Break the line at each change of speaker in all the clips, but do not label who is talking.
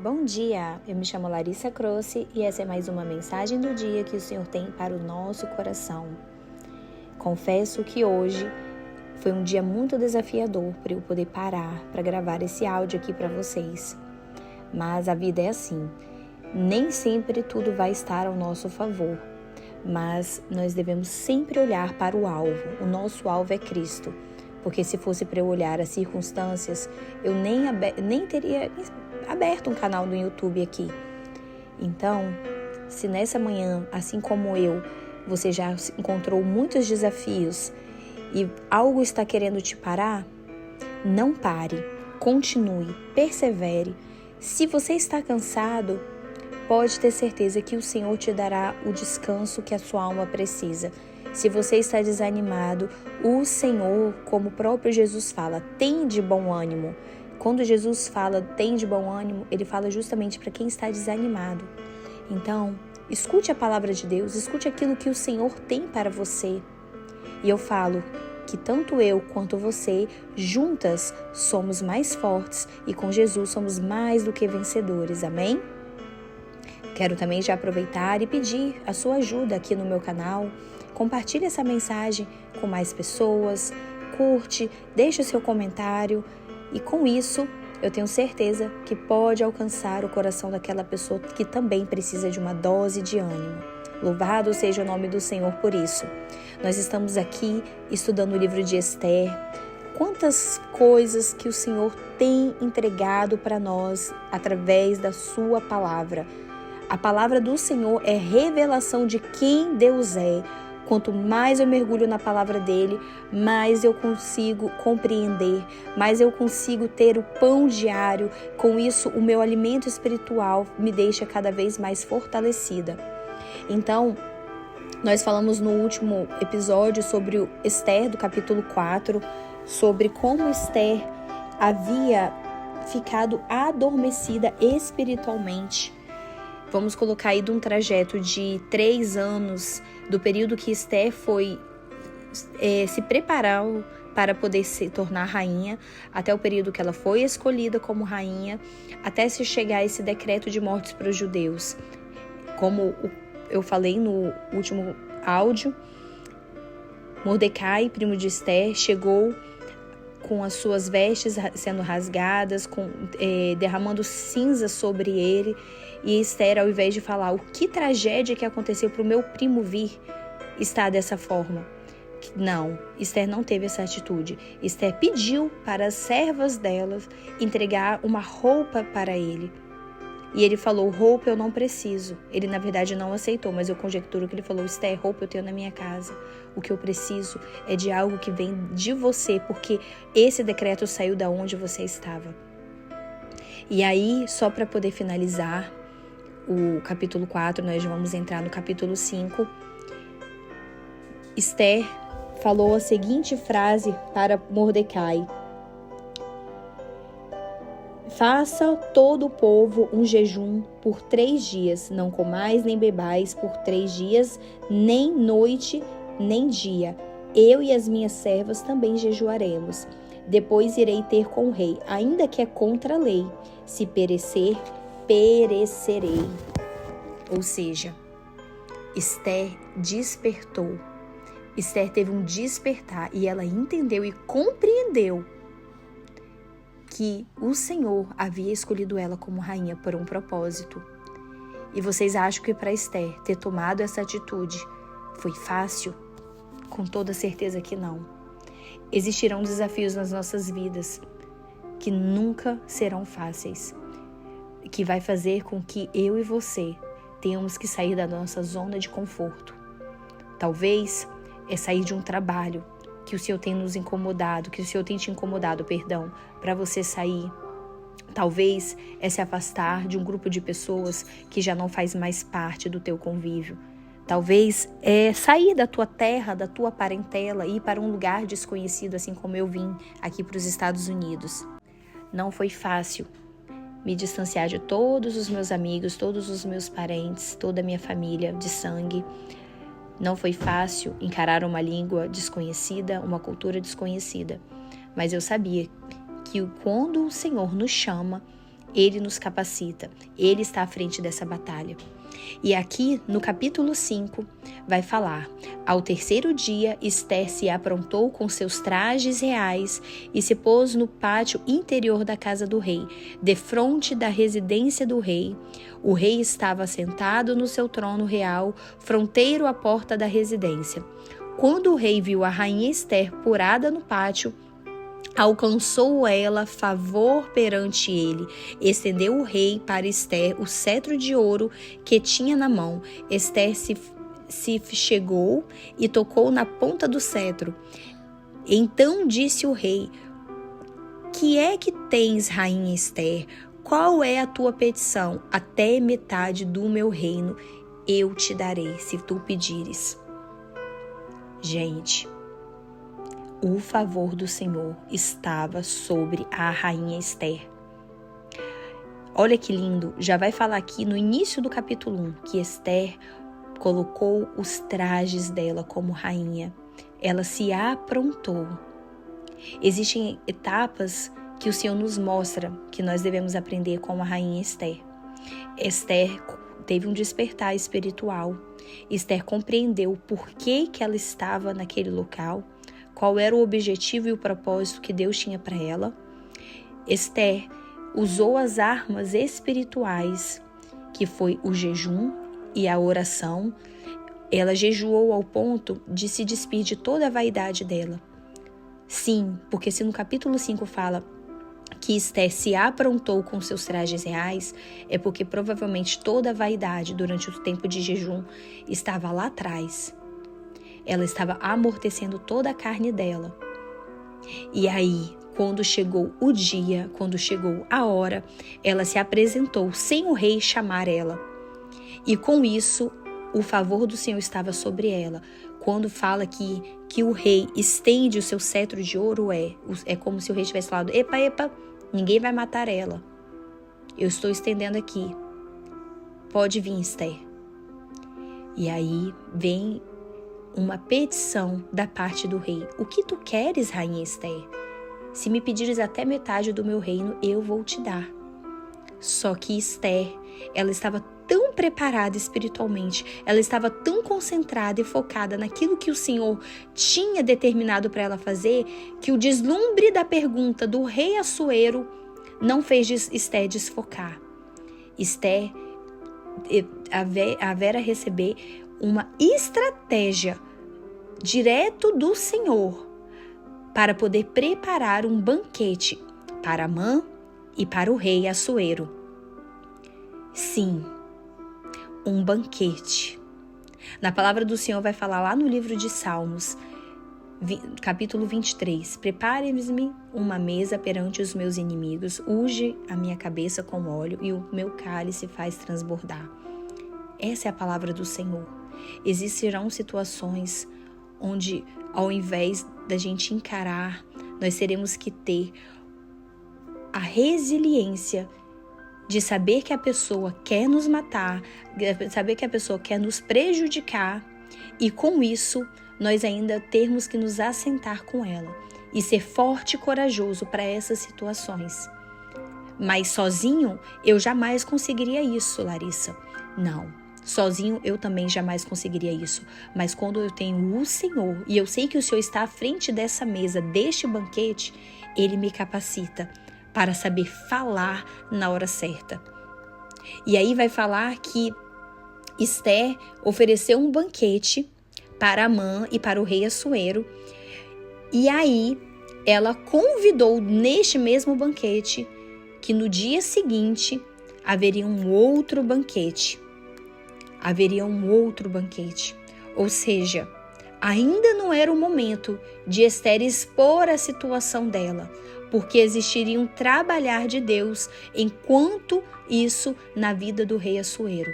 Bom dia, eu me chamo Larissa Crossi e essa é mais uma mensagem do dia que o Senhor tem para o nosso coração. Confesso que hoje foi um dia muito desafiador para eu poder parar para gravar esse áudio aqui para vocês. Mas a vida é assim, nem sempre tudo vai estar ao nosso favor, mas nós devemos sempre olhar para o alvo. O nosso alvo é Cristo, porque se fosse para eu olhar as circunstâncias, eu nem teria aberto um canal no YouTube aqui. Então, se nessa manhã, assim como eu, você já encontrou muitos desafios e algo está querendo te parar, não pare, continue, persevere. Se você está cansado, pode ter certeza que o Senhor te dará o descanso que a sua alma precisa. Se você está desanimado, o Senhor, como o próprio Jesus fala, tem de bom ânimo. Quando Jesus fala tem de bom ânimo, ele fala justamente para quem está desanimado. Então, escute a palavra de Deus, escute aquilo que o Senhor tem para você. E eu falo que tanto eu quanto você, juntas, somos mais fortes e com Jesus somos mais do que vencedores, amém? Quero também já aproveitar e pedir a sua ajuda aqui no meu canal. Compartilhe essa mensagem com mais pessoas, curte, deixe o seu comentário. E com isso, eu tenho certeza que pode alcançar o coração daquela pessoa que também precisa de uma dose de ânimo. Louvado seja o nome do Senhor por isso. Nós estamos aqui estudando o livro de Esther. Quantas coisas que o Senhor tem entregado para nós através da sua palavra. A palavra do Senhor é revelação de quem Deus é. Quanto mais eu mergulho na palavra dele, mais eu consigo compreender, mais eu consigo ter o pão diário. Com isso, o meu alimento espiritual me deixa cada vez mais fortalecida. Então, nós falamos no último episódio sobre o Esther, do capítulo 4, sobre como Esther havia ficado adormecida espiritualmente. Vamos colocar aí de um trajeto de 3 anos, do período que Esther foi se preparar para poder se tornar rainha, até o período que ela foi escolhida como rainha, até se chegar a esse decreto de mortes para os judeus. Como eu falei no último áudio, Mordecai, primo de Esther, chegou com as suas vestes sendo rasgadas, derramando cinza sobre ele. E Esther, ao invés de falar o que tragédia que aconteceu para o meu primo vir, está dessa forma. Não, Esther não teve essa atitude. Esther pediu para as servas delas entregar uma roupa para ele. E ele falou, roupa eu não preciso. Ele, na verdade, não aceitou, mas eu conjecturo que ele falou, Esther, roupa eu tenho na minha casa. O que eu preciso é de algo que vem de você, porque esse decreto saiu da onde você estava. E aí, só para poder finalizar o capítulo 4, nós vamos entrar no capítulo 5. Esther falou a seguinte frase para Mordecai. Faça todo o povo um jejum por 3 dias, não comais nem bebais por 3 dias, nem noite, nem dia. Eu e as minhas servas também jejuaremos. Depois irei ter com o rei, ainda que é contra a lei. Se perecer, perecerei. Ou seja, Esther despertou. Esther teve um despertar e ela entendeu e compreendeu que o Senhor havia escolhido ela como rainha por um propósito. E vocês acham que para Esther ter tomado essa atitude foi fácil? Com toda certeza que não. Existirão desafios nas nossas vidas que nunca serão fáceis, que vai fazer com que eu e você tenhamos que sair da nossa zona de conforto. Talvez é sair de um trabalho que o Senhor tem nos incomodado, que o Senhor tem te incomodado, para você sair. Talvez é se afastar de um grupo de pessoas que já não faz mais parte do teu convívio. Talvez é sair da tua terra, da tua parentela e ir para um lugar desconhecido, assim como eu vim aqui para os Estados Unidos. Não foi fácil me distanciar de todos os meus amigos, todos os meus parentes, toda a minha família de sangue. Não foi fácil encarar uma língua desconhecida, uma cultura desconhecida. Mas eu sabia que quando o Senhor nos chama, Ele nos capacita, Ele está à frente dessa batalha. E aqui no capítulo 5 vai falar: ao terceiro dia, Esther se aprontou com seus trajes reais e se pôs no pátio interior da casa do rei, defronte da residência do rei. O rei estava sentado no seu trono real, fronteiro à porta da residência. Quando o rei viu a rainha Esther porada no pátio, alcançou ela favor perante ele. Estendeu o rei para Esther o cetro de ouro que tinha na mão. Esther se chegou e tocou na ponta do cetro. Então disse o rei: que é que tens, rainha Esther? Qual é a tua petição? Até metade do meu reino eu te darei, se tu pedires. Gente, o favor do Senhor estava sobre a rainha Esther. Olha que lindo, já vai falar aqui no início do capítulo 1 que Esther colocou os trajes dela como rainha. Ela se aprontou. Existem etapas que o Senhor nos mostra que nós devemos aprender com a rainha Esther. Esther teve um despertar espiritual. Esther compreendeu o porquê que ela estava naquele local, qual era o objetivo e o propósito que Deus tinha para ela. Esther usou as armas espirituais, que foi o jejum e a oração. Ela jejuou ao ponto de se despir de toda a vaidade dela. Sim, porque se no capítulo 5 fala que Esther se aprontou com seus trajes reais, é porque provavelmente toda a vaidade durante o tempo de jejum estava lá atrás. Ela estava amortecendo toda a carne dela. E aí, quando chegou o dia, quando chegou a hora, ela se apresentou sem o rei chamar ela. E com isso, o favor do Senhor estava sobre ela. Quando fala que o rei estende o seu cetro de ouro, é como se o rei tivesse falado: epa, ninguém vai matar ela. Eu estou estendendo aqui. Pode vir, Esther. E aí vem uma petição da parte do rei. O que tu queres, rainha Esther? Se me pedires até metade do meu reino, eu vou te dar. Só que Esther, ela estava tão preparada espiritualmente, ela estava tão concentrada e focada naquilo que o Senhor tinha determinado para ela fazer, que o deslumbre da pergunta do rei Assuero não fez Esther desfocar. Esther haverá receber uma estratégia direto do Senhor para poder preparar um banquete para Amã e para o rei Assuero. Sim, um banquete. Na palavra do Senhor vai falar lá no livro de Salmos, capítulo 23. Prepare-me uma mesa perante os meus inimigos, unge a minha cabeça com óleo e o meu cálice faz transbordar. Essa é a palavra do Senhor. Existirão situações onde, ao invés da gente encarar, nós teremos que ter a resiliência de saber que a pessoa quer nos matar, saber que a pessoa quer nos prejudicar, e com isso nós ainda termos que nos assentar com ela e ser forte e corajoso para essas situações. Mas sozinho eu jamais conseguiria isso, Larissa. Não, sozinho eu também jamais conseguiria isso. Mas quando eu tenho o Senhor e eu sei que o Senhor está à frente dessa mesa, deste banquete, Ele me capacita para saber falar na hora certa. E aí vai falar que Esther ofereceu um banquete para Amã e para o rei Assuero. E aí ela convidou neste mesmo banquete que no dia seguinte haveria um outro banquete. Ou seja, ainda não era o momento de Esther expor a situação dela, porque existiria um trabalhar de Deus enquanto isso na vida do rei Assuero.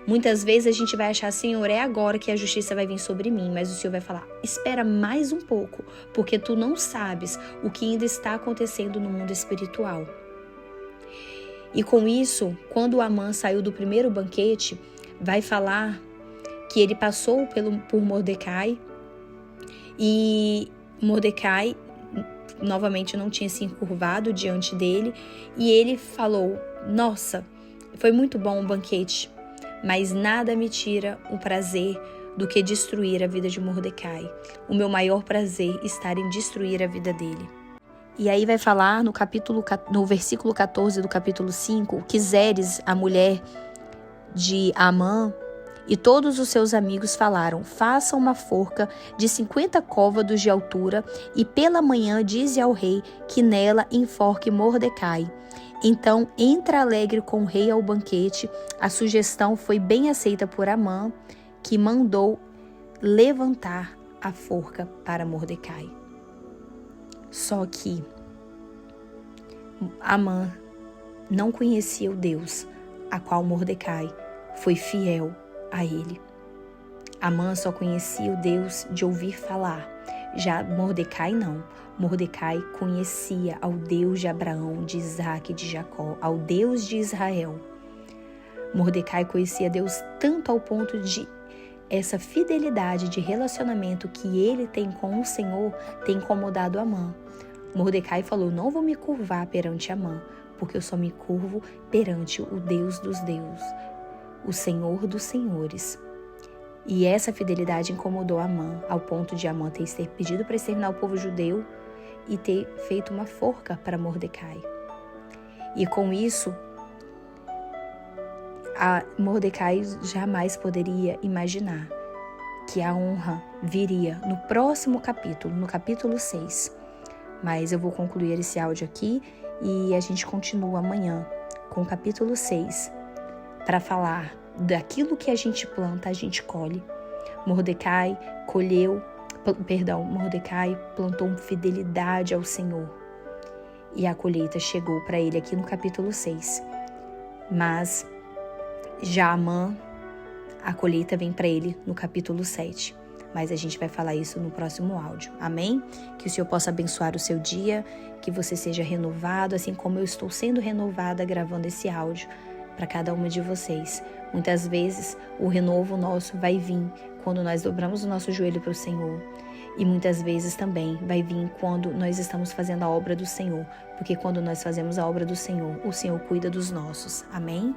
Muitas vezes a gente vai achar: Senhor, é agora que a justiça vai vir sobre mim, mas o Senhor vai falar: espera mais um pouco, porque tu não sabes o que ainda está acontecendo no mundo espiritual. E com isso, quando Amã saiu do primeiro banquete, vai falar que ele passou por Mordecai, e Mordecai novamente não tinha se encurvado diante dele, e ele falou: nossa, foi muito bom o banquete, mas nada me tira o prazer do que destruir a vida de Mordecai. O meu maior prazer está em destruir a vida dele. E aí vai falar no versículo 14 do capítulo 5, que Zeres, a mulher de Amã, e todos os seus amigos falaram: faça uma forca de 50 côvados de altura e pela manhã dize ao rei que nela enforque Mordecai. Então entra alegre com o rei ao banquete. A sugestão foi bem aceita por Amã, que mandou levantar a forca para Mordecai. Só que Amã não conhecia o Deus a qual Mordecai foi fiel a ele. Amã só conhecia o Deus de ouvir falar. Já Mordecai não. Mordecai conhecia ao Deus de Abraão, de Isaac e de Jacó, ao Deus de Israel. Mordecai conhecia Deus tanto ao ponto de essa fidelidade de relacionamento que ele tem com o Senhor ter incomodado Amã. Mordecai falou: não vou me curvar perante Amã, porque eu só me curvo perante o Deus dos deuses, o Senhor dos senhores. E essa fidelidade incomodou Amã, ao ponto de Amã ter pedido para exterminar o povo judeu e ter feito uma forca para Mordecai. E com isso, Mordecai jamais poderia imaginar que a honra viria no próximo capítulo, no capítulo 6. Mas eu vou concluir esse áudio aqui e a gente continua amanhã com o capítulo 6 para falar daquilo que a gente planta, a gente colhe. Mordecai plantou fidelidade ao Senhor e a colheita chegou para ele aqui no capítulo 6. Mas já Amã, a colheita vem para ele no capítulo 7. Mas a gente vai falar isso no próximo áudio. Amém? Que o Senhor possa abençoar o seu dia, que você seja renovado, assim como eu estou sendo renovada gravando esse áudio para cada uma de vocês. Muitas vezes o renovo nosso vai vir quando nós dobramos o nosso joelho para o Senhor. E muitas vezes também vai vir quando nós estamos fazendo a obra do Senhor. Porque quando nós fazemos a obra do Senhor, o Senhor cuida dos nossos. Amém?